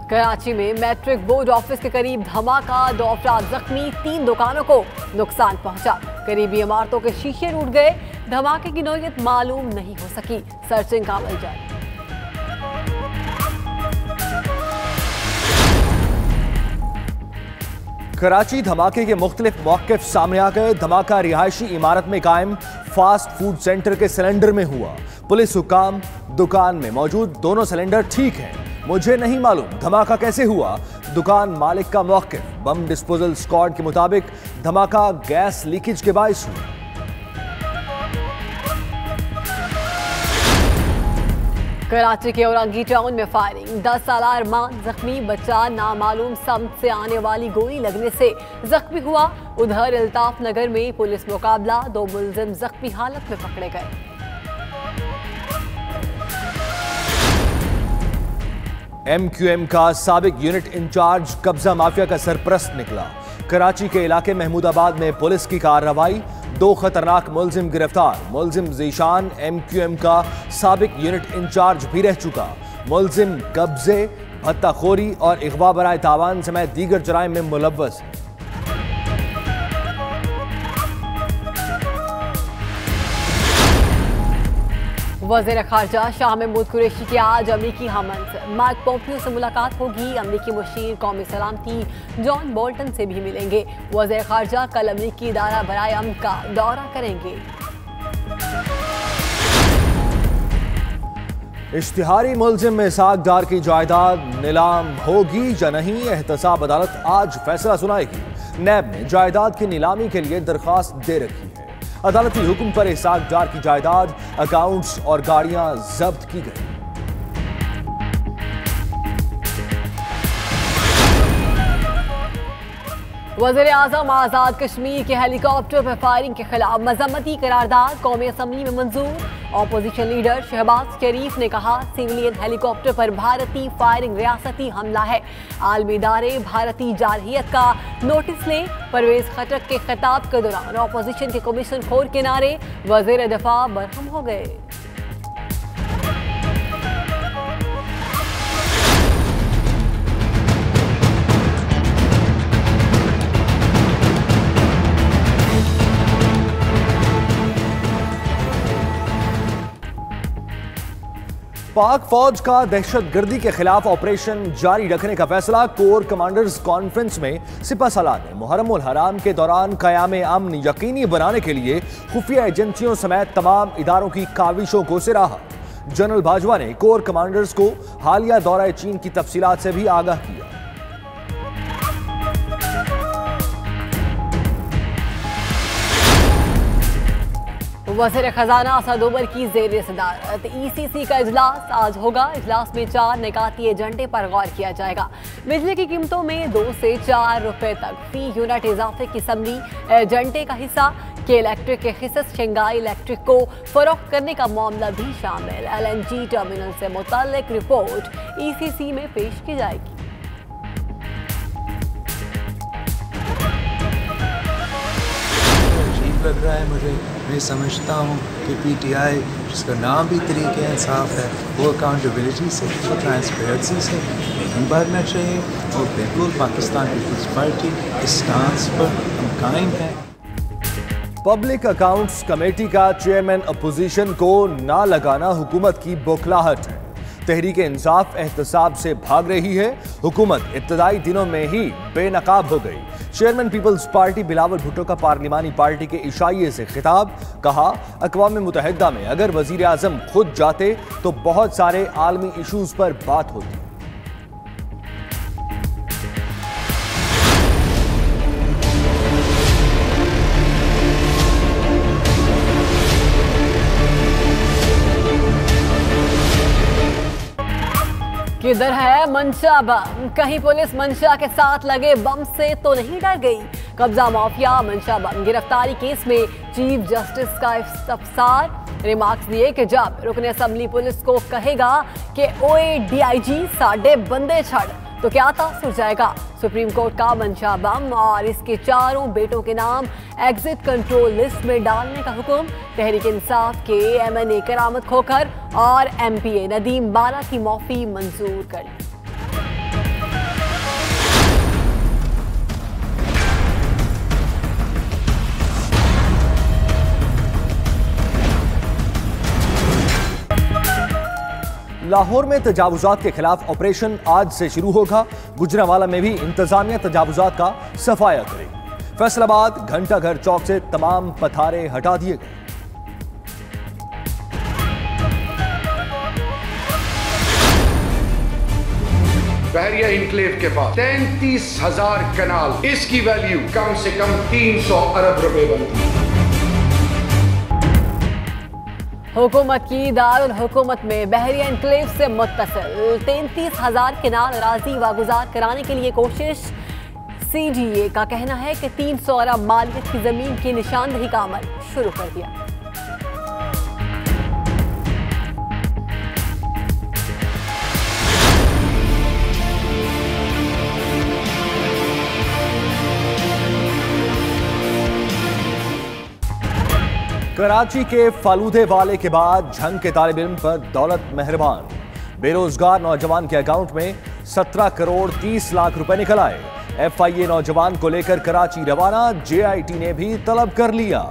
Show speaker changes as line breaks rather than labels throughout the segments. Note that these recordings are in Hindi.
कराची में मैट्रिक बोर्ड ऑफिस के करीब धमाका, 2 अफराद जख्मी, 3 दुकानों को नुकसान पहुंचा। करीबी इमारतों के शीशे टूट गए। धमाके की नौयत मालूम नहीं हो सकी। सर्चिंग का अमल जारी।
कराची धमाके के मुख्तलिफ मौक़िफ़ सामने आ गए। धमाका रिहायशी इमारत में कायम फास्ट फूड सेंटर के सिलेंडर में हुआ। पुलिस हुकाम दुकान में मौजूद दोनों सिलेंडर ठीक हैं, मुझे नहीं मालूम धमाका कैसे हुआ। दुकान मालिक का मौक़िफ़। बम डिस्पोजल स्क्वाड के मुताबिक धमाका गैस लीकेज के बाइस हुआ।
कराची के औरंगी टाउन में फायरिंग, 10 साला अरमान जख्मी, बच्चा नामालूम सम्त से आने वाली गोली लगने से जख्मी हुआ। उधर अल्ताफ नगर में पुलिस मुकाबला, 2 मुलजिम जख्मी हालत में पकड़े गए।
MQM का साबिक यूनिट इंचार्ज कब्जा माफिया का सरपरस्त निकला। कराची के इलाके महमूदाबाद में पुलिस की कार्रवाई, 2 खतरनाक मुलजिम गिरफ्तार। मुलजिम जीशान MQM का साबिक यूनिट इंचार्ज भी रह चुका। मुलजिम कब्जे, भत्ताखोरी और इगवा बराए तावान समेत दीगर जराइम में मुलव्वस है।
वज़ीर ख़ारजा शाह महमूद कुरैशी की आज अमरीकी हमंद मार्क पोम्पियो से मुलाकात होगी। अमरीकी मुशीर कौमी सलामती जॉन बोल्टन से भी मिलेंगे। वज़ीर ख़ारजा कल अमरीकी इदारा बराए अमन का दौरा करेंगे।
इश्तिहारी मुलजिम इसाक डार की जायदाद नीलाम होगी या नहीं, एहतसाब अदालत आज फैसला सुनाएगी। नैब ने जायदाद की नीलामी के लिए दरख्वास्त दे रखी है। अदालती हुक्म पर इसाक डार की जायदाद, अकाउंट्स और गाड़ियां जब्त की गई।
वज़ीर आज़म आज़ाद कश्मीर के हेलीकॉप्टर पर फायरिंग के खिलाफ मजम्मती करारदाद कौमी असम्बली में मंजूर। ऑपोजिशन लीडर शहबाज शरीफ ने कहा, सिविलियन हेलीकॉप्टर पर भारतीय फायरिंग रियासती हमला है। आलमी इदारे भारतीय जारहियत का नोटिस लें। परवेज खटक के खिताब के दौरान ऑपोजिशन के कमीशन खोर के नारे, वज़ीर दिफा बरहम हो गए।
पाक फौज का दहशतगर्दी के खिलाफ ऑपरेशन जारी रखने का फैसला। कोर कमांडर्स कॉन्फ्रेंस में सिपा सलार ने मुहर्रम उल हराम के दौरान क़याम अमन यकीनी बनाने के लिए खुफिया एजेंसियों समेत तमाम इदारों की काविशों को सराहा। जनरल बाजवा ने कोर कमांडर्स को हालिया दौरा चीन की तफसीलात से भी आगाह किया।
वज़ीर खजाना असद उमर की ज़ेर सदारत ECC का इजलास आज होगा। इजलास में 4 निकाती एजेंडे पर गौर किया जाएगा। बिजली की कीमतों में 2 से 4 रुपए तक फी यूनिट इजाफे की समरी एजेंडे का हिस्सा के इलेक्ट्रिक के हिस्स शंघाई इलेक्ट्रिक को फरोख्त करने का मामला भी शामिल। LNG टर्मिनल से मुताल्लिक रिपोर्ट ECC में पेश की जाएगी।
लग रहा है मुझे, मैं समझता हूँ कि PTI जिसका नाम भी तरीके इंसाफ है, वो अकाउंटेबिलिटी से, वो ट्रांसपेरेंसी से नहीं बढ़ना चाहिए। और बिल्कुल पाकिस्तान पीपल्स पार्टी इस स्टांस पर हम कायम हैं।
पब्लिक अकाउंट्स कमेटी का चेयरमैन अपोजिशन को ना लगाना हुकूमत की बौखलाहट है। तहरीक इंसाफ एहतसाब से भाग रही है। हुकूमत इब्तदाई दिनों में ही बेनकाब हो गई। चेयरमैन पीपल्स पार्टी बिलावल भुट्टो का पार्लिमानी पार्टी के इशाइये से खिताब, कहा अक़वाम मुत्तहिदा में अगर वज़ीर आज़म खुद जाते तो बहुत सारे आलमी इशूज़ पर बात होती।
किधर है मंशा बम? कहीं पुलिस मंशा के साथ लगे बम से तो नहीं डर गई? कब्जा माफिया मंशा बम गिरफ्तारी केस में चीफ जस्टिस का इस्तफसार। रिमार्क्स दिए कि जब रुकन असम्बली पुलिस को कहेगा कि ओए DIG साडे बंदे छड़ तो क्या तासुर जाएगा। सुप्रीम कोर्ट का मंशा बम और इसके 4 बेटों के नाम एग्जिट कंट्रोल लिस्ट में डालने का हुक्म। तहरीक इंसाफ के MNA करामत खोखर और MPA नदीम बाला की माफी मंजूर कर ली।
लाहौर में तजावुजात के खिलाफ ऑपरेशन आज से शुरू होगा। गुजरांवाला में भी इंतजामिया तजावुजात का सफाया करेगी। फैसलाबाद घंटाघर चौक से तमाम पथारे हटा दिए गए।
बहरिया इनक्लेव के पास 33,000 कनाल, इसकी वैल्यू कम से कम 300 अरब रुपए बनती है।
हुकूमत की दारुल हुकूमत में बहरिया इनक्लेव से मुत्तसिल 33,000 किनाल अराजी वागुजार कराने के लिए कोशिश। CGA का कहना है कि 300 अरब मालियत की जमीन की निशानदही का अमल शुरू कर दिया।
कराची के फालूदे वाले के बाद झंग के तालिब इल्म पर दौलत मेहरबान। बेरोजगार नौजवान के अकाउंट में 17 करोड़ 30 लाख रुपए निकल आए। FIA नौजवान को लेकर कराची रवाना, JIT ने भी तलब कर लिया।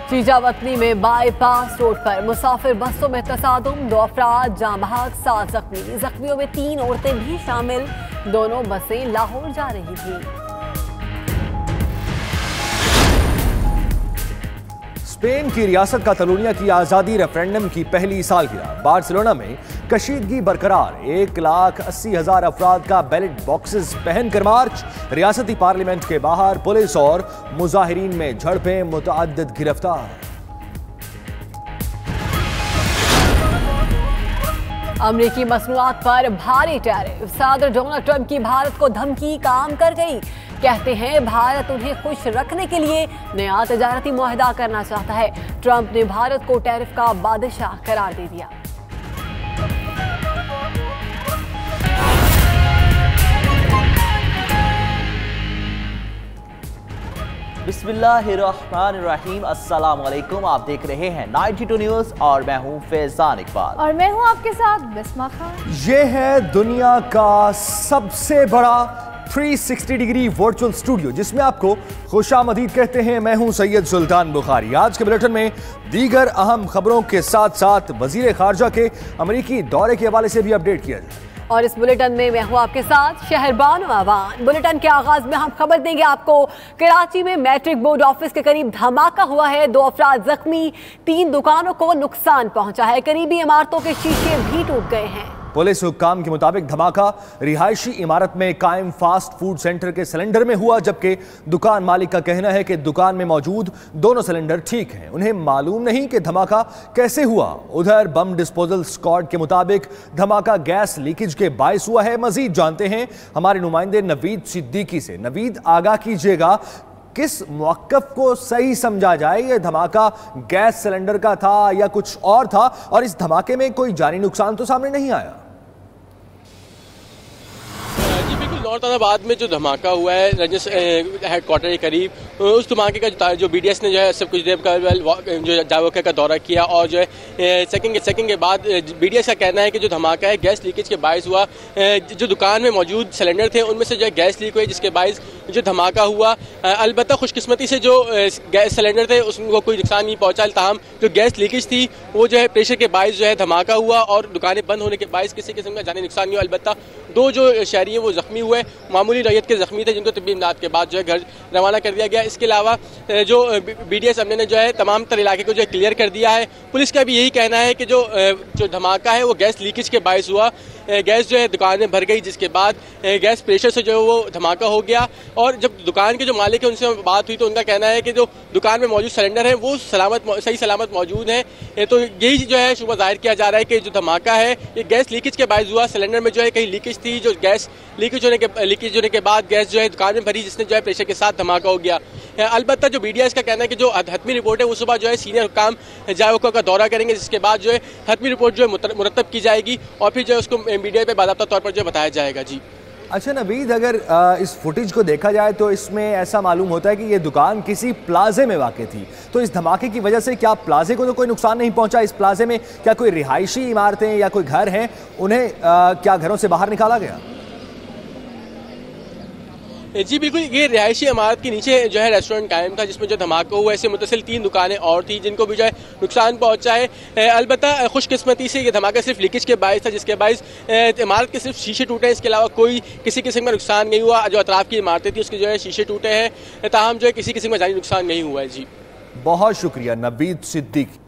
चीजावतनी में बाईपास रोड पर मुसाफिर बसों में तसादुम, 2 अफराद जाँ बहक, 7 जख्मी। जख्मियों में 3 औरतें भी शामिल। दोनों बसें लाहौर जा रही थी।
स्पेन की रियासत कातालुनिया की आज़ादी रेफरेंडम की पहली सालगिरह। बार्सिलोना में कशीदगी बरकरार। 1,80,000 अफराद का बैलेट बॉक्सेस पहनकर मार्च। रियासती पार्लियामेंट के बाहर पुलिस और मुजाहिरीन में झड़पें, मुतअद्दिद गिरफ्तार।
अमरीकी मसनूआत पर भारी टैरिफ। सदर डोनाल्ड ट्रंप की भारत को धमकी काम कर गई। कहते हैं भारत उन्हें खुश रखने के लिए नया तजारती मुआहदा करना चाहता है। ट्रंप ने भारत को टैरिफ का बादशाह करार दे दिया।
बिस्मिल्लाहिर्रहमानिर्रहीम, अस्सलाम वालेकुम। आप देख रहे हैं 92 न्यूज़ और मैं हूं फैजान इकबाल
और मैं हूं आपके साथ बिस्मा खान।
ये है दुनिया का सबसे बड़ा 360 डिग्री वर्चुअल स्टूडियो जिसमें आपको खुशामदीद कहते हैं। मैं हूं सैयद सुल्तान बुखारी। आज के बुलेटिन में दीगर अहम खबरों के साथ साथ वजीर खारजा के अमरीकी दौरे के हवाले से भी अपडेट किया जाए।
और इस बुलेटिन में मैं हूं आपके साथ शहरबानो आवान। बुलेटिन के आगाज में हम खबर देंगे आपको, कराची में मैट्रिक बोर्ड ऑफिस के करीब धमाका हुआ है। 2 अफराद जख्मी, 3 दुकानों को नुकसान पहुंचा है। करीबी इमारतों के शीशे भी टूट गए हैं।
पुलिस हुक्काम के मुताबिक धमाका रिहायशी इमारत में कायम फास्ट फूड सेंटर के सिलेंडर में हुआ, जबकि दुकान मालिक का कहना है कि दुकान में मौजूद दोनों सिलेंडर ठीक हैं। उन्हें मालूम नहीं कि धमाका कैसे हुआ। उधर बम डिस्पोजल स्क्वाड के मुताबिक धमाका गैस लीकेज के बायस हुआ है। मजीद जानते हैं हमारे नुमाइंदे नवीद सिद्दीकी से। नवीद, आगाह कीजिएगा, किस मौक़िफ़ को सही समझा जाए? ये धमाका गैस सिलेंडर का था या कुछ और था? और इस धमाके में कोई जानी नुकसान तो सामने नहीं आया।
जी बिल्कुल, नौरताबाद में जो धमाका हुआ है रंजिश हेडक्वार्टर के करीब, उस धमाके का जो BDS ने जो है सब कुछ देर का जो जावका का दौरा किया और जो है सेकंड के बाद BDS का कहना है कि जो धमाका है गैस लीकेज के बायस हुआ। जो दुकान में मौजूद सिलेंडर थे उनमें से जो है गैस लीक हुई, जिसके बायस जो धमाका हुआ। अलबत्ता खुशकिस्मती से जो गैस सिलेंडर थे उसको कोई नुकसान नहीं पहुंचा, ताहम जो गैस लीकेज थी वो जो है प्रेशर के बायस जो है धमाका हुआ और दुकानें बंद होने के बायस किसी किस्म का जानी नुकसान नहीं हुआ। अलबत्ता 2 जो शहरी हैं वो जख्मी हुए, मामूली रैयत के जख्मी थे, जिनको तबी इमदाद के बाद जो है घर रवाना कर दिया गया। इसके अलावा जो BDS अमले ने जो है तमाम तर इलाके को जो है क्लियर कर दिया है। पुलिस का भी यही कहना है कि जो धमाका है वो गैस लीकेज के बायस हुआ। गैस जो है दुकान में भर गई, जिसके बाद गैस प्रेशर से जो है वो धमाका हो गया। और जब दुकान के जो मालिक है उनसे बात हुई तो उनका कहना है कि जो दुकान में मौजूद सिलेंडर है वो सही सलामत मौजूद हैं। तो यही जो है शुबा जाहिर किया जा रहा है कि जो धमाका है ये गैस लीकेज के बायस हुआ। सिलेंडर में जो है कहीं लीकेज थी, जो गैस लीकेज होने के बाद गैस जो है दुकान में भरी, जिसने जो है प्रेशर के साथ धमाका हो गया। अलबत्ता जो BDS का कहना है कि जो हतमी रिपोर्ट है वो सुबह जो है सीनियर हुक्काम जावका का दौरा करेंगे, जिसके बाद जो है हतमी रिपोर्ट जो है मुरतब की जाएगी और फिर जो है उसको मीडिया पे बाकायदा तौर पर जो बताया जाएगा। जी
अच्छा नवीद, अगर इस फुटेज को देखा जाए तो इसमें ऐसा मालूम होता है कि ये दुकान किसी प्लाजे में वाक़ थी, तो इस धमाके की वजह से क्या प्लाजे को तो कोई नुकसान नहीं पहुंचा? इस प्लाजे में क्या कोई रिहायशी इमारतें या कोई घर हैं, उन्हें क्या घरों से बाहर निकाला गया?
जी बिल्कुल, ये रिहायशी इमारत के नीचे जो है रेस्टोरेंट कायम था जिसमें जो धमाका हुआ, इससे मुतसिल 3 दुकानें और थी जिनको भी जो है नुकसान पहुंचा है। अलबत्ता खुशकिस्मती से ये धमाका सिर्फ लीकेज के बायस था, जिसके बायस इमारत के सिर्फ शीशे टूटे हैं। इसके अलावा कोई किसी किस्म का नुकसान नहीं हुआ। जो अतराफ की इमारतें थी उसके जो है शीशे टूटे हैं, ताहम जो है किसी किस्म का जानी नुकसान नहीं हुआ है। जी
बहुत शुक्रिया नवीद सिद्दीकी।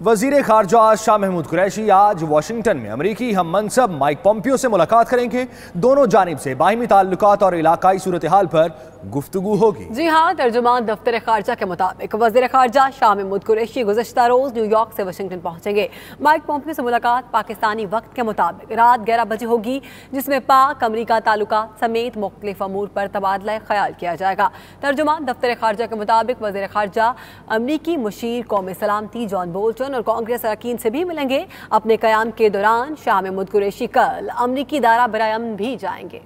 वजीर खारजा शाह महमूद कुरैशी आज वाशिंगटन में अमरीकी हम मनसब माइक पॉम्पियो से मुलाकात करेंगे। दोनों जानिब से बाहिमी ताल्लुकात और इलाकाई सूरत हाल पर गुफ्तगू होगी।
जी हाँ, तर्जुमान दफ्तर खारजा के मुताबिक वजीर खारजा शाह महमूद कुरैशी गुज़श्ता रोज न्यूयॉर्क से वाशिंगटन पहुंचेंगे। माइक पॉम्पियो से मुलाकात पाकिस्तानी वक्त के मुताबिक रात 11 बजे होगी, जिसमें पाक अमरीका ताल्लुकात समेत मुख्तलिफ अमूर पर तबादला ख्याल किया जाएगा। तर्जुमान दफ्तर खारजा के मुताबिक वजीर खारजा अमरीकी मुशीर कौम सलामती जॉन बोल्टन और कांग्रेस अरकान से भी मिलेंगे। अपने कयाम के दौरान शाह महमूद कुरैशी कल अमरीकी दायरा बराए अमन भी जाएंगे।